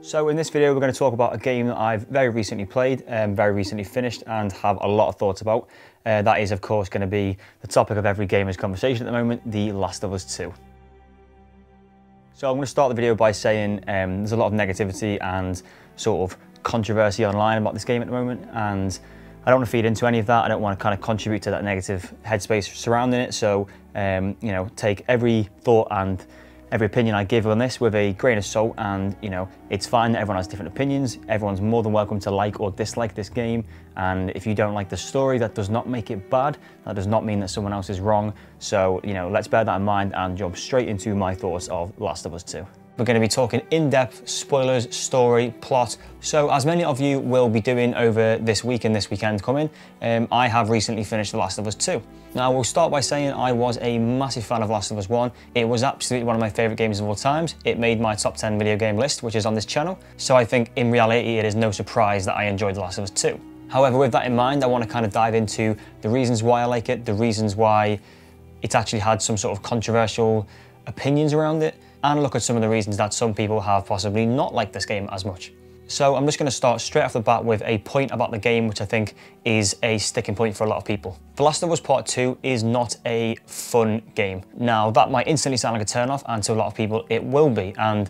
So in this video, we're going to talk about a game that I've very recently played, very recently finished, and have a lot of thoughts about. That is, of course, going to be the topic of every gamer's conversation at the moment, The Last of Us 2. So I'm going to start the video by saying there's a lot of negativity and sort of controversy online about this game at the moment, and I don't want to feed into any of that. I don't want to kind of contribute to that negative headspace surrounding it. So, you know, take every thought and every opinion I give on this with a grain of salt, and you know, it's fine that everyone has different opinions. Everyone's more than welcome to like or dislike this game, and if you don't like the story, that does not make it bad. That does not mean that someone else is wrong. So, you know, let's bear that in mind and jump straight into my thoughts of Last of Us 2. We're going to be talking in-depth spoilers, story, plot. So as many of you will be doing over this week and this weekend coming, I have recently finished The Last of Us 2. Now we'll start by saying I was a massive fan of Last of Us 1. It was absolutely one of my favourite games of all times. It made my top 10 video game list, which is on this channel. So I think in reality, it is no surprise that I enjoyed The Last of Us 2. However, with that in mind, I want to kind of dive into the reasons why I like it, the reasons why it's actually had some sort of controversial opinions around it, and look at some of the reasons that some people have possibly not liked this game as much. So I'm just going to start straight off the bat with a point about the game which I think is a sticking point for a lot of people. The Last of Us Part 2 is not a fun game. Now that might instantly sound like a turn off, and to a lot of people it will be, and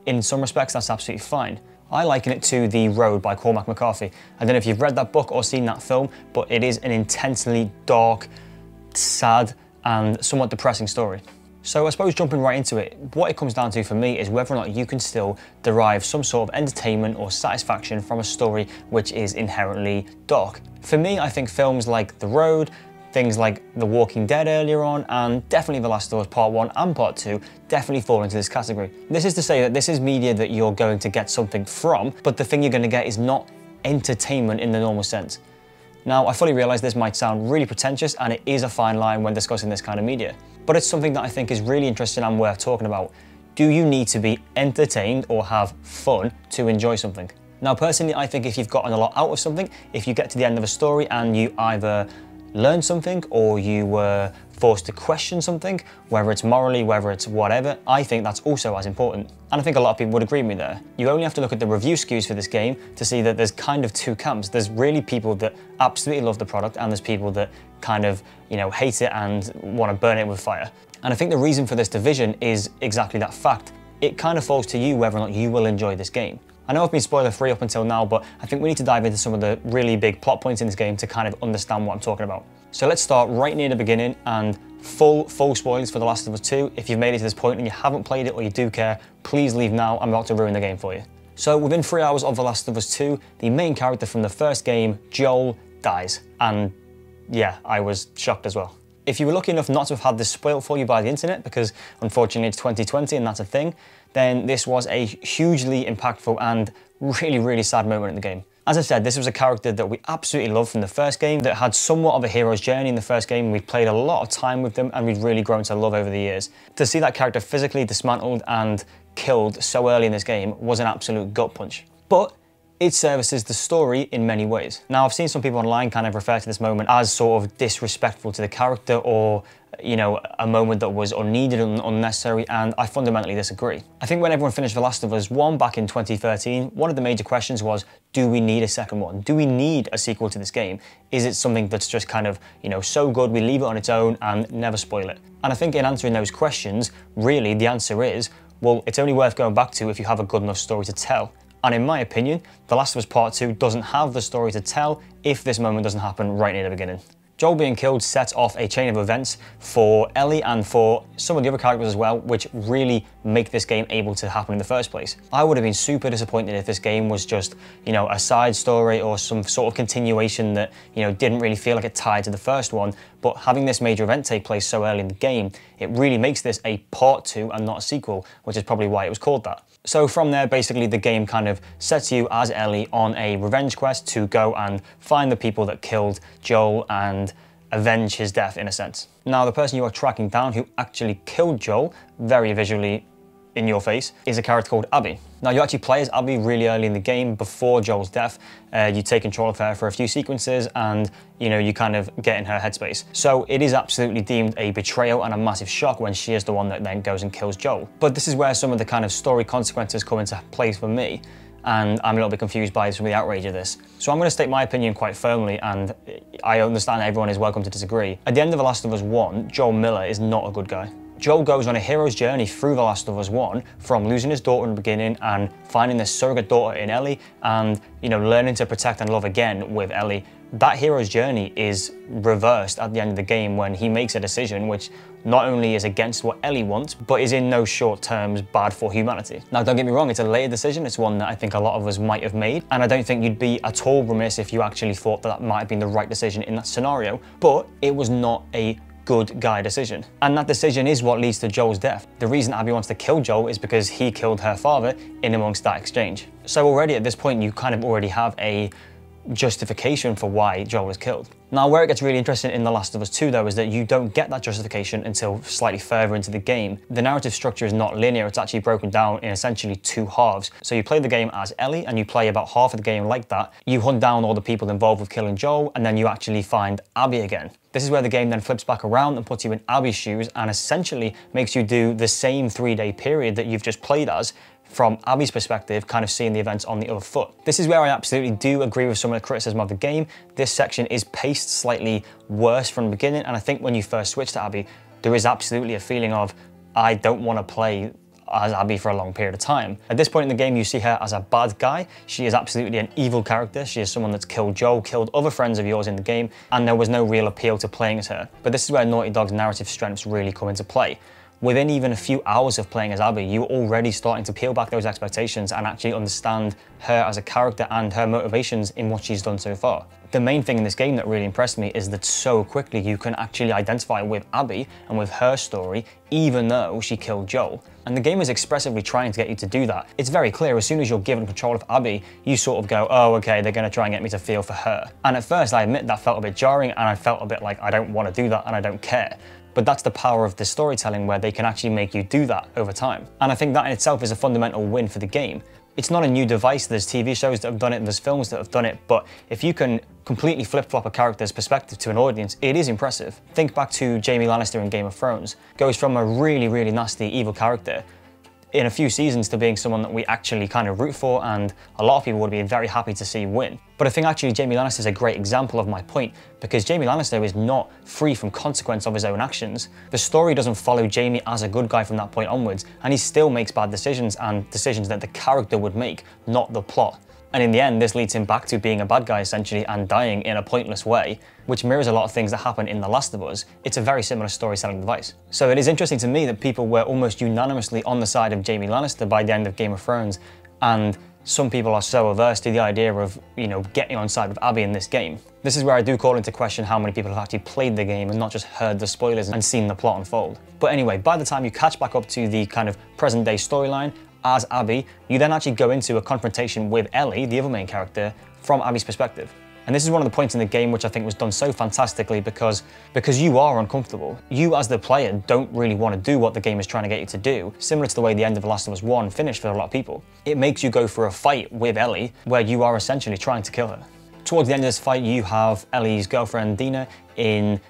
in some respects that's absolutely fine. I liken it to The Road by Cormac McCarthy. I don't know if you've read that book or seen that film, but it is an intensely dark, sad and somewhat depressing story. So I suppose jumping right into it, what it comes down to for me is whether or not you can still derive some sort of entertainment or satisfaction from a story which is inherently dark. For me, I think films like The Road, things like The Walking Dead earlier on, and definitely The Last of Us Part 1 and Part 2 definitely fall into this category. This is to say that this is media that you're going to get something from, but the thing you're going to get is not entertainment in the normal sense. Now, I fully realise this might sound really pretentious, and it is a fine line when discussing this kind of media, but it's something that I think is really interesting and worth talking about. Do you need to be entertained or have fun to enjoy something? Now, personally, I think if you've gotten a lot out of something, if you get to the end of a story and you either learn something or you were forced to question something, whether it's morally, whether it's whatever, I think that's also as important. And I think a lot of people would agree with me there. You only have to look at the review SKUs for this game to see that there's kind of two camps. There's really people that absolutely love the product, and there's people that kind of, you know, hate it and want to burn it with fire. And I think the reason for this division is exactly that fact. It kind of falls to you whether or not you will enjoy this game. I know I've been spoiler-free up until now, but I think we need to dive into some of the really big plot points in this game to kind of understand what I'm talking about. So let's start right near the beginning, and full spoilers for The Last of Us 2. If you've made it to this point and you haven't played it or you do care, please leave now. I'm about to ruin the game for you. So within 3 hours of The Last of Us 2, the main character from the first game, Joel, dies. And yeah, I was shocked as well. If you were lucky enough not to have had this spoiled for you by the internet, because unfortunately it's 2020 and that's a thing, then this was a hugely impactful and really sad moment in the game. As I said, this was a character that we absolutely loved from the first game, that had somewhat of a hero's journey in the first game. We'd played a lot of time with them and we'd really grown to love over the years. To see that character physically dismantled and killed so early in this game was an absolute gut punch. But it services the story in many ways. Now, I've seen some people online kind of refer to this moment as sort of disrespectful to the character, or, you know, a moment that was unneeded and unnecessary, and I fundamentally disagree. I think when everyone finished The Last of Us 1 back in 2013, one of the major questions was, do we need a second one? Do we need a sequel to this game? Is it something that's just kind of, you know, so good we leave it on its own and never spoil it? And I think in answering those questions, really the answer is, well, it's only worth going back to if you have a good enough story to tell. And in my opinion, The Last of Us Part 2 doesn't have the story to tell if this moment doesn't happen right near the beginning. Joel being killed sets off a chain of events for Ellie and for some of the other characters as well, which really make this game able to happen in the first place. I would have been super disappointed if this game was just, you know, a side story or some sort of continuation that, you know, didn't really feel like it tied to the first one. But having this major event take place so early in the game, it really makes this a part 2 and not a sequel, which is probably why it was called that. So from there, basically the game kind of sets you as Ellie on a revenge quest to go and find the people that killed Joel and avenge his death in a sense. Now, the person you are tracking down who actually killed Joel, very visually in your face, is a character called Abby. Now, you actually play as Abby really early in the game before Joel's death. You take control of her for a few sequences and, you know, you kind of get in her headspace. So it is absolutely deemed a betrayal and a massive shock when she is the one that then goes and kills Joel. But this is where some of the kind of story consequences come into place for me. and I'm a little bit confused by some of the outrage of this. So I'm going to state my opinion quite firmly, and I understand everyone is welcome to disagree. At the end of The Last of Us 1, Joel Miller is not a good guy. Joel goes on a hero's journey through The Last of Us 1, from losing his daughter in the beginning and finding this surrogate daughter in Ellie and, learning to protect and love again with Ellie. That hero's journey is reversed at the end of the game when he makes a decision which not only is against what Ellie wants, but is in no short terms bad for humanity. Now, don't get me wrong, it's a later decision. It's one that I think a lot of us might have made, and I don't think you'd be at all remiss if you actually thought that that might have been the right decision in that scenario, but it was not a good guy decision. And that decision is what leads to Joel's death. The reason Abby wants to kill Joel is because he killed her father in amongst that exchange. So already at this point, you kind of already have a justification for why Joel was killed. Now, where it gets really interesting in The Last of Us 2, though, is that you don't get that justification until slightly further into the game. The narrative structure is not linear, it's actually broken down in essentially two halves. So you play the game as Ellie, and you play about half of the game like that. You hunt down all the people involved with killing Joel, and then you actually find Abby again. This is where the game then flips back around and puts you in Abby's shoes and essentially makes you do the same 3-day period that you've just played as, from Abby's perspective, kind of seeing the events on the other foot. This is where I absolutely do agree with some of the criticism of the game. This section is paced slightly worse from the beginning, and I think when you first switch to Abby, there is absolutely a feeling of, I don't want to play as Abby for a long period of time. At this point in the game, you see her as a bad guy. She is absolutely an evil character. She is someone that's killed Joel, killed other friends of yours in the game, and there was no real appeal to playing as her. But this is where Naughty Dog's narrative strengths really come into play. Within even a few hours of playing as Abby, you're already starting to peel back those expectations and actually understand her as a character and her motivations in what she's done so far. The main thing in this game that really impressed me is that so quickly you can actually identify with Abby and with her story, even though she killed Joel. And the game is expressively trying to get you to do that. It's very clear, as soon as you're given control of Abby, you sort of go, oh, okay, they're gonna try and get me to feel for her. And at first, I admit that felt a bit jarring, and I felt a bit like, I don't want to do that and I don't care. But that's the power of the storytelling, where they can actually make you do that over time. And I think that in itself is a fundamental win for the game. It's not a new device. There's TV shows that have done it, and there's films that have done it, but if you can completely flip-flop a character's perspective to an audience, it is impressive. Think back to Jaime Lannister in Game of Thrones. Goes from a really, really nasty, evil character in a few seasons to being someone that we actually kind of root for, and a lot of people would be very happy to see win. But I think actually Jaime Lannister is a great example of my point, because Jaime Lannister is not free from consequence of his own actions. The story doesn't follow Jaime as a good guy from that point onwards, and he still makes bad decisions, and decisions that the character would make, not the plot. And in the end, this leads him back to being a bad guy essentially and dying in a pointless way, which mirrors a lot of things that happen in The Last of Us. It's a very similar storytelling device. So it is interesting to me that people were almost unanimously on the side of Jaime Lannister by the end of Game of Thrones, and some people are so averse to the idea of, getting on side with Abby in this game. This is where I do call into question how many people have actually played the game and not just heard the spoilers and seen the plot unfold. But anyway, by the time you catch back up to the kind of present day storyline, as Abby, you then actually go into a confrontation with Ellie, the other main character, from Abby's perspective. And this is one of the points in the game which I think was done so fantastically because you are uncomfortable. You as the player don't really want to do what the game is trying to get you to do, similar to the way the end of The Last of Us 1 finished for a lot of people. It makes you go for a fight with Ellie where you are essentially trying to kill her. Towards the end of this fight, you have Ellie's girlfriend Dina in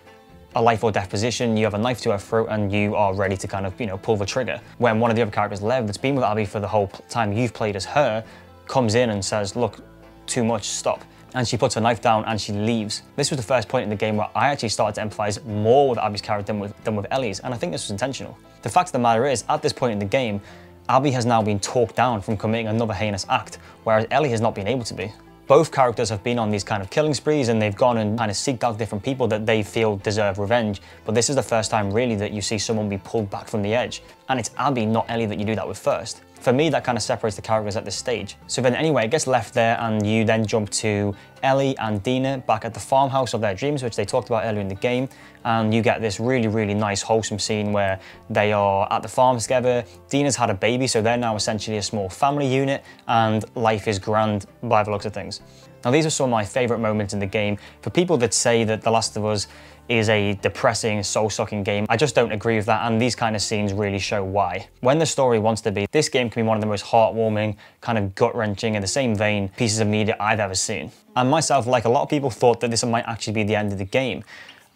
a life or death position. You have a knife to her throat and you are ready to kind of, pull the trigger. When one of the other characters, Lev, that's been with Abby for the whole time you've played as her, comes in and says, look, too much, stop. And she puts her knife down and she leaves. This was the first point in the game where I actually started to empathize more with Abby's character than with Ellie's, and I think this was intentional. The fact of the matter is, at this point in the game, Abby has now been talked down from committing another heinous act, whereas Ellie has not been able to be. Both characters have been on these kind of killing sprees, and they've gone and kind of seeked out different people that they feel deserve revenge. But this is the first time really that you see someone be pulled back from the edge. And it's Abby, not Ellie, that you do that with first. For me, that kind of separates the characters at this stage. So then anyway, it gets left there and you then jump to Ellie and Dina back at the farmhouse of their dreams, which they talked about earlier in the game. And you get this really, really nice, wholesome scene where they are at the farm together. Dina's had a baby, so they're now essentially a small family unit, and life is grand by the looks of things. Now, these are some of my favorite moments in the game. For people that say that The Last of Us is a depressing, soul-sucking game, I just don't agree with that, and these kind of scenes really show why. When the story wants to be, this game can be one of the most heartwarming, kind of gut-wrenching, in the same vein, pieces of media I've ever seen. And myself, like a lot of people, thought that this might actually be the end of the game.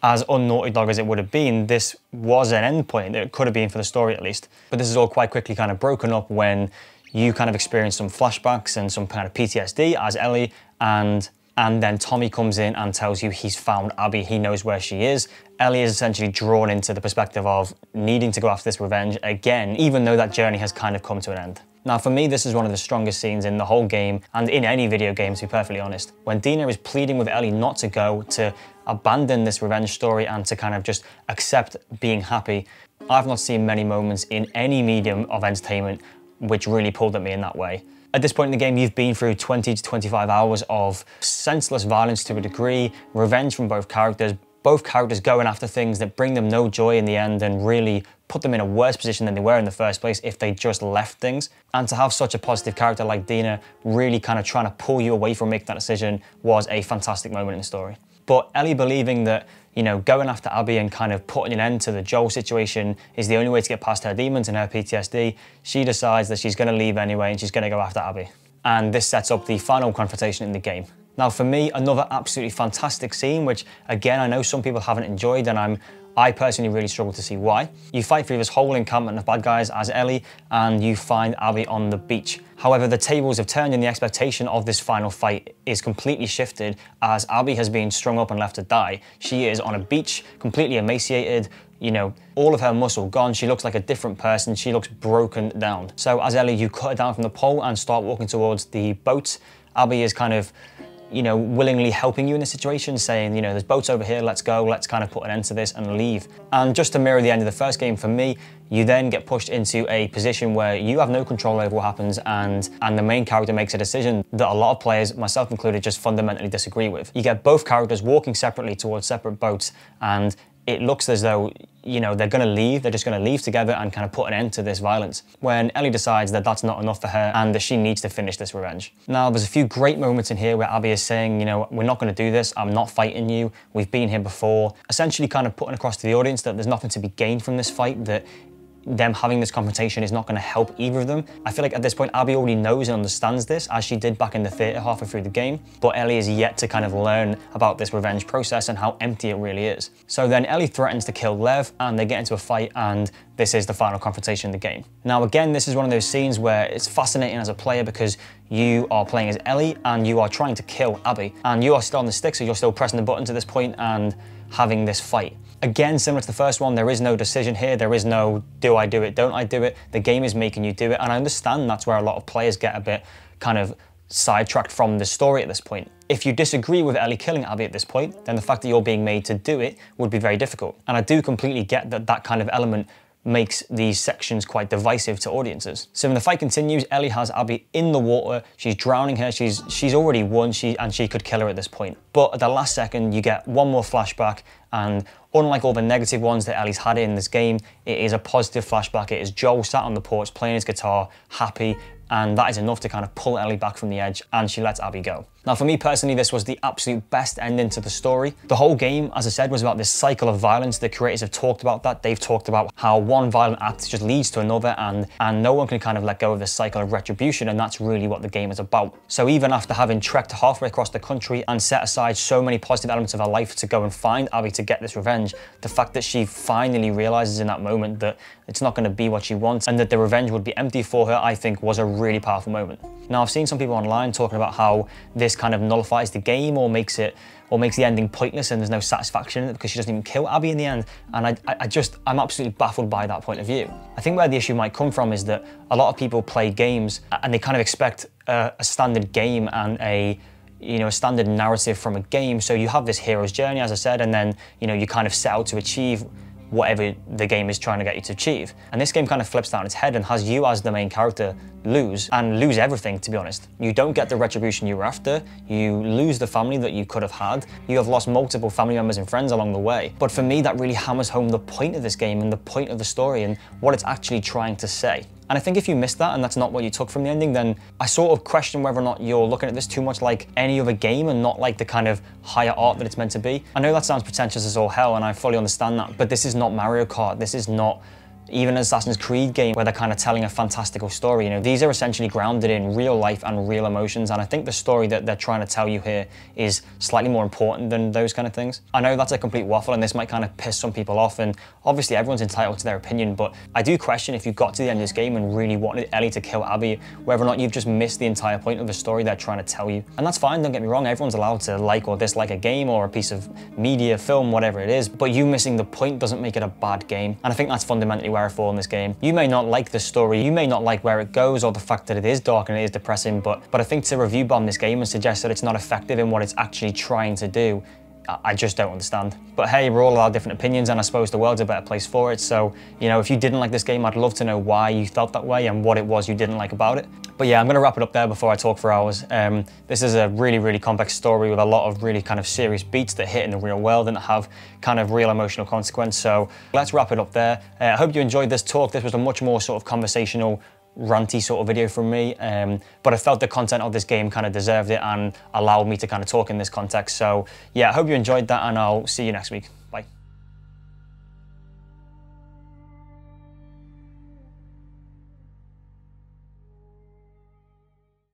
As un-Naughty Dog as it would have been, this was an end point. It could have been for the story at least. But this is all quite quickly kind of broken up when you kind of experience some flashbacks and some kind of PTSD as Ellie, and then Tommy comes in and tells you he's found Abby, he knows where she is. Ellie is essentially drawn into the perspective of needing to go after this revenge again, even though that journey has kind of come to an end. Now for me, this is one of the strongest scenes in the whole game, and in any video game, to be perfectly honest. When Dina is pleading with Ellie not to go, to abandon this revenge story and to kind of just accept being happy, I've not seen many moments in any medium of entertainment which really pulled at me in that way. At this point in the game, you've been through 20 to 25 hours of senseless violence to a degree, revenge from both characters going after things that bring them no joy in the end and really put them in a worse position than they were in the first place if they just left things. And to have such a positive character like Dina really kind of trying to pull you away from making that decision was a fantastic moment in the story. But Ellie believing that, you know, going after Abby and kind of putting an end to the Joel situation is the only way to get past her demons and her PTSD, she decides that she's going to leave anyway and she's going to go after Abby. And this sets up the final confrontation in the game. Now for me, another absolutely fantastic scene, which again, I know some people haven't enjoyed, and I personally really struggle to see why. You fight through this whole encampment of bad guys as Ellie, and you find Abby on the beach. However, the tables have turned and the expectation of this final fight is completely shifted as Abby has been strung up and left to die. She is on a beach, completely emaciated, you know, all of her muscle gone. She looks like a different person. She looks broken down. So as Ellie, you cut her down from the pole and start walking towards the boat. Abby is kind of, you know, willingly helping you in this situation, saying, you know, there's boats over here, let's go, let's kind of put an end to this and leave. And just to mirror the end of the first game for me, you then get pushed into a position where you have no control over what happens, and the main character makes a decision that a lot of players, myself included, just fundamentally disagree with. You get both characters walking separately towards separate boats, and it looks as though, you know, they're gonna leave, they're just gonna leave together and kind of put an end to this violence, when Ellie decides that that's not enough for her and that she needs to finish this revenge. Now, there's a few great moments in here where Abby is saying, you know, we're not gonna do this, I'm not fighting you, we've been here before, essentially kind of putting across to the audience that there's nothing to be gained from this fight, that them having this confrontation is not going to help either of them. I feel like at this point, Abby already knows and understands this, as she did back in the theater halfway through the game, but Ellie is yet to kind of learn about this revenge process and how empty it really is. So then Ellie threatens to kill Lev, and they get into a fight, and this is the final confrontation in the game. Now again, this is one of those scenes where it's fascinating as a player because you are playing as Ellie and you are trying to kill Abby, and you are still on the stick, so you're still pressing the buttons at this point and having this fight. Again, similar to the first one, there is no decision here. There is no, do I do it, don't I do it? The game is making you do it. And I understand that's where a lot of players get a bit kind of sidetracked from the story at this point. If you disagree with Ellie killing Abby at this point, then the fact that you're being made to do it would be very difficult. And I do completely get that that kind of element makes these sections quite divisive to audiences. So when the fight continues, Ellie has Abby in the water, she's drowning her, she's already won, and she could kill her at this point. But at the last second, you get one more flashback, and unlike all the negative ones that Ellie's had in this game, it is a positive flashback. It is Joel sat on the porch playing his guitar, happy, and that is enough to kind of pull Ellie back from the edge, and she lets Abby go. Now for me personally, this was the absolute best ending to the story. The whole game, as I said, was about this cycle of violence. The creators have talked about that. They've talked about how one violent act just leads to another, and no one can kind of let go of this cycle of retribution, and that's really what the game is about. So even after having trekked halfway across the country and set aside so many positive elements of her life to go and find Abby to get this revenge, the fact that she finally realizes in that moment that it's not going to be what she wants and that the revenge would be empty for her, I think was a really powerful moment. Now I've seen some people online talking about how this kind of nullifies the game or makes the ending pointless and there's no satisfaction in it because she doesn't even kill Abby in the end, and I'm absolutely baffled by that point of view. I think where the issue might come from is that a lot of people play games and they kind of expect a standard game and a standard narrative from a game. So you have this hero's journey, as I said, and then you kind of set out to achieve whatever the game is trying to get you to achieve. And this game kind of flips that on its head and has you as the main character lose everything, to be honest. You don't get the retribution you were after, you lose the family that you could have had, you have lost multiple family members and friends along the way. But for me, that really hammers home the point of this game and the point of the story and what it's actually trying to say. And I think if you missed that and that's not what you took from the ending, then I sort of question whether or not you're looking at this too much like any other game and not like the kind of higher art that it's meant to be. I know that sounds pretentious as all hell and I fully understand that, but this is not Mario Kart. This is not even Assassin's Creed game where they're kind of telling a fantastical story. You know, these are essentially grounded in real life and real emotions, and I think the story that they're trying to tell you here is slightly more important than those kind of things. I know that's a complete waffle and this might kind of piss some people off, and obviously everyone's entitled to their opinion, but I do question if you got to the end of this game and really wanted Ellie to kill Abby, whether or not you've just missed the entire point of the story they're trying to tell you. And that's fine, don't get me wrong, everyone's allowed to like or dislike a game or a piece of media, film, whatever it is, but you missing the point doesn't make it a bad game. And I think that's fundamentally where I fall in this game. You may not like the story, you may not like where it goes or the fact that it is dark and it is depressing, but I think to review bomb this game and suggest that it's not effective in what it's actually trying to do, I just don't understand. But hey, we're all allowed different opinions, and I suppose the world's a better place for it. So, you know, if you didn't like this game, I'd love to know why you felt that way and what it was you didn't like about it. But yeah, I'm gonna wrap it up there before I talk for hours. This is a really, really complex story with a lot of really kind of serious beats that hit in the real world and have kind of real emotional consequence. So let's wrap it up there. I hope you enjoyed this talk. This was a much more sort of conversational, ranty sort of video from me, but I felt the content of this game kind of deserved it and allowed me to kind of talk in this context. So yeah, I hope you enjoyed that, and I'll see you next week. Bye.